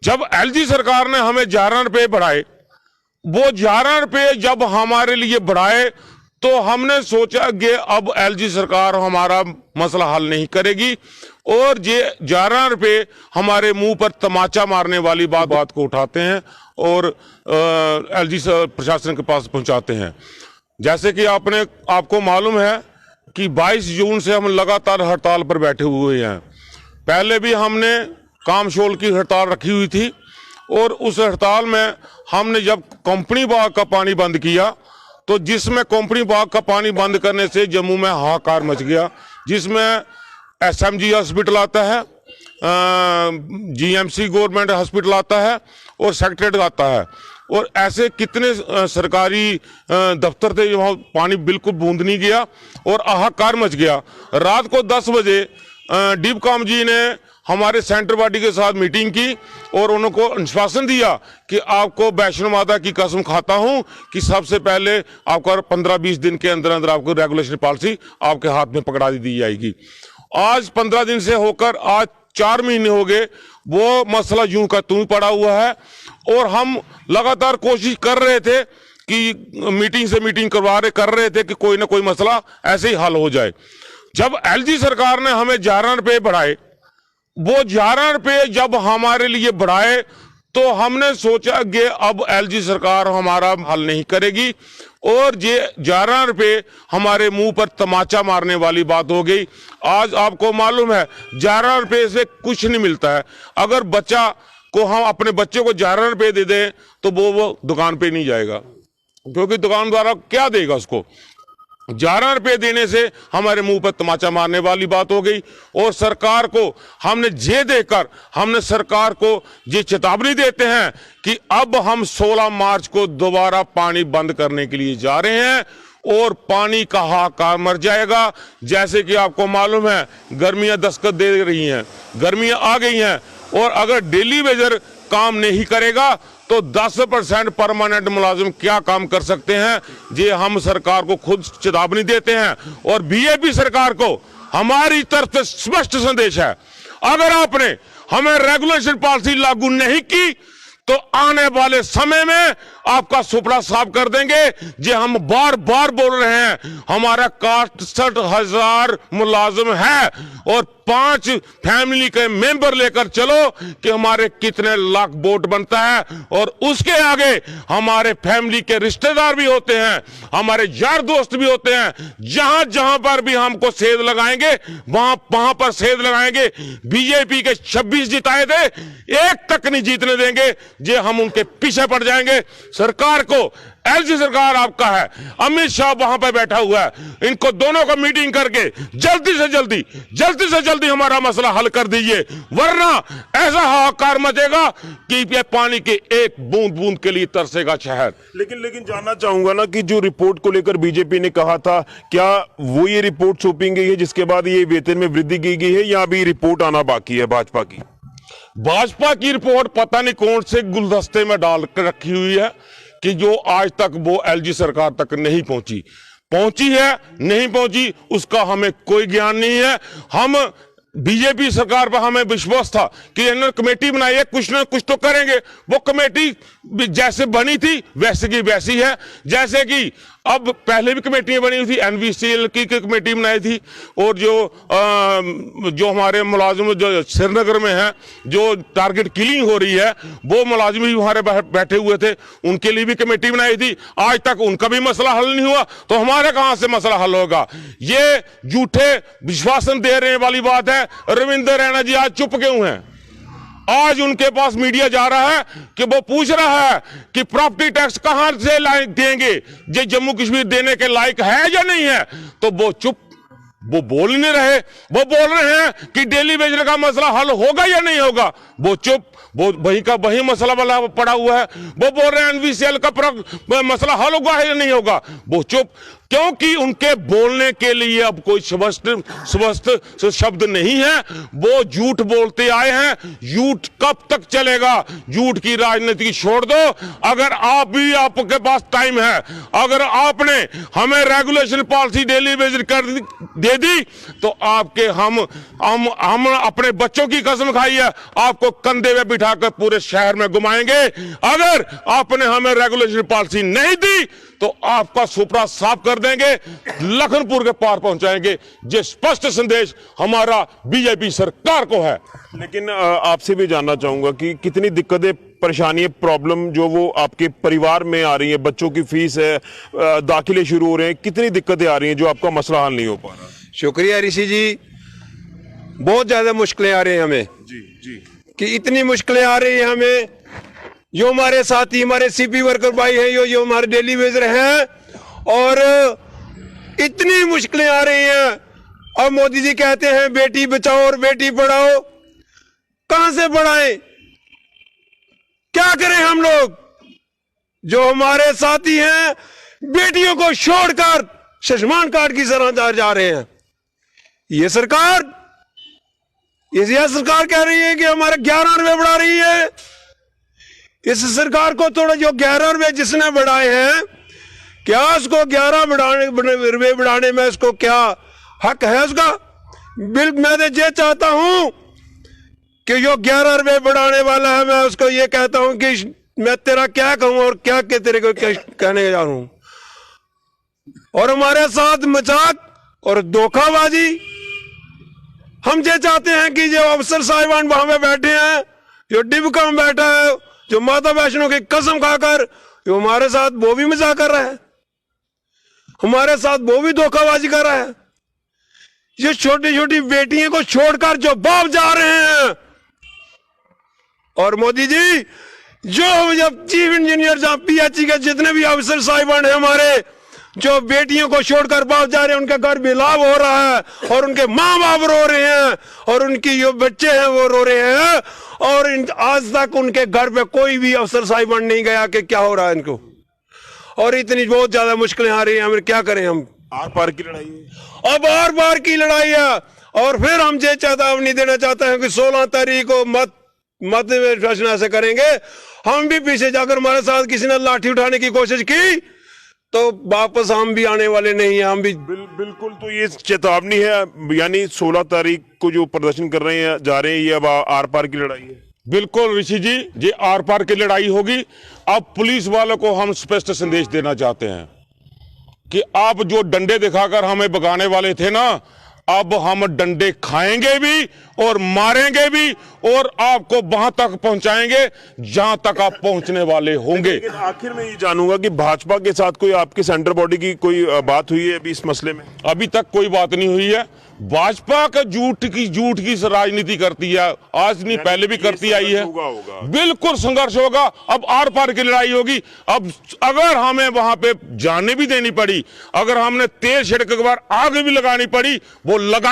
जब एलजी सरकार ने हमें 11 रुपए बढ़ाए, वो 11 रुपए जब हमारे लिए बढ़ाए तो हमने सोचा कि अब एलजी सरकार हमारा मसला हल नहीं करेगी और ये 11 रुपए हमारे मुंह पर तमाचा मारने वाली बात को उठाते हैं और एलजी प्रशासन के पास पहुंचाते हैं। जैसे कि आपको मालूम है कि 22 जून से हम लगातार हड़ताल पर बैठे हुए हैं। पहले भी हमने कामशोल की हड़ताल रखी हुई थी और उस हड़ताल में हमने जब कंपनी बाग का पानी बंद किया तो जिसमें कंपनी बाग का पानी बंद करने से जम्मू में हाहाकार मच गया, जिसमें एसएमजी हॉस्पिटल आता है, जीएमसी गवर्नमेंट हॉस्पिटल आता है और सेक्रेटरीट आता है और ऐसे कितने सरकारी दफ्तर थे वहाँ पानी बिल्कुल बूंद नहीं गया और हाहाकार मच गया। रात को 10 बजे डीपकॉम जी ने हमारे सेंटर बॉडी के साथ मीटिंग की और उनको आश्वासन दिया कि आपको वैष्णो माता की कसम खाता हूं कि सबसे पहले आपका 15-20 दिन के अंदर अंदर आपको रेगुलेशन पॉलिसी आपके हाथ में पकड़ा दी जाएगी। आज 15 दिन से होकर आज 4 महीने हो गए, वो मसला यूं का त्यों पड़ा हुआ है और हम लगातार कोशिश कर रहे थे कि मीटिंग से मीटिंग कर रहे थे कि कोई ना कोई मसला ऐसे ही हल हो जाए। जब एलजी सरकार ने हमें 11 रुपए बढ़ाए, वो 11 रुपए जब हमारे लिए बढ़ाए तो हमने सोचा कि अब एलजी सरकार हमारा हल नहीं करेगी और ये 11 रुपए हमारे मुंह पर तमाचा मारने वाली बात हो गई। आज आपको मालूम है 11 रुपए से कुछ नहीं मिलता है। अगर बच्चा को हम अपने बच्चे को 11 रुपए दे दें तो वो दुकान पे नहीं जाएगा, क्योंकि दुकानदार क्या देगा उसको। 11 रुपए देने से हमारे मुंह पर तमाचा मारने वाली बात हो गई और सरकार को हमने ये देकर हमने सरकार को ये चेतावनी देते हैं कि अब हम 16 मार्च को दोबारा पानी बंद करने के लिए जा रहे हैं और पानी का हाहाकार मर जाएगा। जैसे कि आपको मालूम है गर्मियां दस्तक दे रही हैं, गर्मियां आ गई हैं और अगर डेली वेजर काम नहीं करेगा तो 10% परमानेंट मुलाजिम क्या काम कर सकते हैं, ये हम सरकार को खुद चेतावनी देते हैं। और बीजेपी सरकार को हमारी तरफ से स्पष्ट संदेश है, अगर आपने हमें रेगुलेशन पॉलिसी लागू नहीं की तो आने वाले समय में आपका सुपड़ा साफ कर देंगे। ये हम बार बार बोल रहे हैं, हमारा 61,000 मुलाजिम है और 5 फैमिली के मेंबर लेकर चलो कि हमारे कितने लाख वोट बनता है और उसके आगे हमारे फैमिली के रिश्तेदार भी होते हैं, हमारे यार दोस्त भी होते हैं। जहां जहां पर भी हमको सेध लगाएंगे वहां पर सेध लगाएंगे। बीजेपी के 26 जिताए थे, एक तक नहीं जीतने देंगे, ये हम उनके पीछे पड़ जाएंगे। सरकार को एलजी सरकार आपका है, अमित शाह वहां पर बैठा हुआ है, इनको दोनों को मीटिंग करके जल्दी से जल्दी हमारा मसला हल कर दीजिए, वरना ऐसा हाहाकार मचेगा कि ये पानी के एक बूंद बूंद के लिए तरसेगा शहर। लेकिन जानना चाहूंगा ना कि जो रिपोर्ट को लेकर बीजेपी ने कहा था, क्या वो ये रिपोर्ट सौंपी गई है जिसके बाद ये वेतन में वृद्धि की गई है या अभी रिपोर्ट आना बाकी है? भाजपा की रिपोर्ट पता नहीं कौन से गुलदस्ते में डाल कर रखी हुई है कि जो आज तक वो एलजी सरकार तक नहीं पहुंची है नहीं पहुंची, उसका हमें कोई ज्ञान नहीं है। हम बीजेपी सरकार पर हमें विश्वास था कि इन्होंने कमेटी बनाई है, कुछ ना कुछ तो करेंगे। वो कमेटी जैसे बनी थी वैसे की वैसी है। जैसे कि अब पहले भी कमेटियां बनी हुई थी, एनवीसीएल की कमेटी बनाई थी और जो हमारे मुलाजिम जो श्रीनगर में है, जो टारगेट किलिंग हो रही है, वो मुलाजिम भी हमारे बैठे हुए थे, उनके लिए भी कमेटी बनाई थी। आज तक उनका भी मसला हल नहीं हुआ तो हमारे कहां से मसला हल होगा? ये झूठे विश्वासन दे रहे वाली बात है। रविंद्र रैना जी आज चुप क्यों हैं? आज उनके पास मीडिया जा रहा है कि वो पूछ रहा है कि प्रॉपर्टी टैक्स कहां से देंगे, ये जम्मू कश्मीर देने के लायक है या नहीं है, तो वो चुप, वो बोल नहीं रहे। वो बोल रहे हैं कि डेली वेजर का मसला हल होगा या नहीं होगा, वो चुप, वो वही का वही मसला वाला पड़ा हुआ है। वो बोल रहे हैं एनवीसीएल का मसला हल होगा या नहीं होगा, वो चुप। क्योंकि उनके बोलने के लिए अब कोई स्वस्थ शब्द नहीं है। वो झूठ बोलते आए हैं। झूठ कब तक चलेगा? झूठ की राजनीति छोड़ दो। अगर आप भी, आपके पास टाइम है, अगर आपने हमें रेगुलेशन पॉलिसी डेली बेसिस कर दे दी तो आपके हम अपने बच्चों की कसम खाई है, आपको कंधे पे बिठाकर पूरे शहर में घुमाएंगे। अगर आपने हमें रेगुलेशन पॉलिसी नहीं दी तो आपका सुपड़ा साफ कर देंगे, लखनपुर के पार पहुंचाएंगे। ये स्पष्ट संदेश हमारा बीजेपी सरकार को है। लेकिन आपसे भी जानना चाहूंगा कि कितनी दिक्कतें, परेशानी, प्रॉब्लम जो वो आपके परिवार में आ रही है, बच्चों की फीस है, दाखिले शुरू हो रहे हैं, कितनी दिक्कतें आ रही हैं जो आपका मसला हल नहीं हो पा रहा? शुक्रिया ऋषि जी, बहुत ज्यादा मुश्किलें आ रही हैं हमें जी जी, कि इतनी मुश्किलें आ रही हैं हमें। जो हमारे साथी, हमारे सीपी वर्कर भाई हैं, जो हमारे डेली वेजर हैं, और इतनी मुश्किलें आ रही हैं। अब मोदी जी कहते हैं बेटी बचाओ और बेटी पढ़ाओ, कहां से पढ़ाएं? क्या करें हम लोग? जो हमारे साथी हैं बेटियों को छोड़कर शशमान कार्ड की तरह जा रहे हैं। ये सरकार कह रही है कि हमारे 11 रुपए बढ़ा रही है। इस सरकार को थोड़ा, जो 11 रुपए जिसने बढ़ाए हैं, क्या उसको 11 रुपए बढ़ाने में उसको क्या हक है उसका? बिल मैं तो ये चाहता हूं कि जो 11 रुपए बढ़ाने वाला है, मैं उसको ये कहता हूं कि मैं तेरा क्या कहूं और क्या के तेरे को कहने जा रहा हूं। और हमारे साथ मजाक और धोखाबाजी, हम ये चाहते हैं कि जो अफसर साहिबान वहां पे बैठे हैं, जो डिबका में बैठा है, जो माता वैष्णो की कसम खाकर, जो हमारे साथ वो भी मजाक कर रहा है, हमारे साथ वो भी धोखाबाजी कर रहा है। ये छोटी छोटी बेटियों को छोड़कर जो बाप जा रहे हैं, और मोदी जी जो जब चीफ इंजीनियर, जहां पीएचई के जितने भी अफसर साहिबान है हमारे, जो बेटियों को छोड़कर बाहर जा रहे हैं, उनका घर बेलाव हो रहा है और उनके माँ बाप रो रहे हैं और उनकी जो बच्चे हैं वो रो रहे हैं, और आज तक उनके घर पे कोई भी अफसर साहिबान नहीं गया कि क्या हो रहा है इनको। और इतनी बहुत ज्यादा मुश्किलें आ रही हैं, हमें क्या करें? हम आर पार की लड़ाई है, अब आर पार की लड़ाई है। और फिर हम ये चेतावनी देना चाहते हैं कि 16 तारीख को मत में फैसला से करेंगे। हम भी पीछे जाकर, हमारे साथ किसी ने लाठी उठाने की कोशिश की तो वापस हम भी आने वाले नहीं हैं। हम भी बिल्कुल। तो ये चेतावनी है, यानी 16 तारीख को जो प्रदर्शन कर रहे हैं, जा रहे हैं, ये अब आर पार की लड़ाई है। बिल्कुल ऋषि जी, ये आर पार की लड़ाई होगी। अब पुलिस वालों को हम स्पष्ट संदेश देना चाहते हैं कि आप जो डंडे दिखाकर हमें भगाने वाले थे ना, अब हम डंडे खाएंगे भी और मारेंगे भी, और आपको वहां तक पहुंचाएंगे जहां तक आप पहुंचने वाले होंगे। लेकिन आखिर में ये जानूंगा कि भाजपा के साथ कोई आपके सेंटर बॉडी की कोई बात हुई है अभी इस मसले में? अभी तक कोई बात नहीं हुई है। भाजपा का झूठ की राजनीति करती है, आज नहीं पहले भी करती आई है। होगा। बिल्कुल संघर्ष होगा। अब आर पार की लड़ाई होगी। अब अगर हमें वहां पे जाने भी देनी पड़ी, अगर हमने तेल छिड़क के बाद आग भी लगानी पड़ी, वो लगाएं।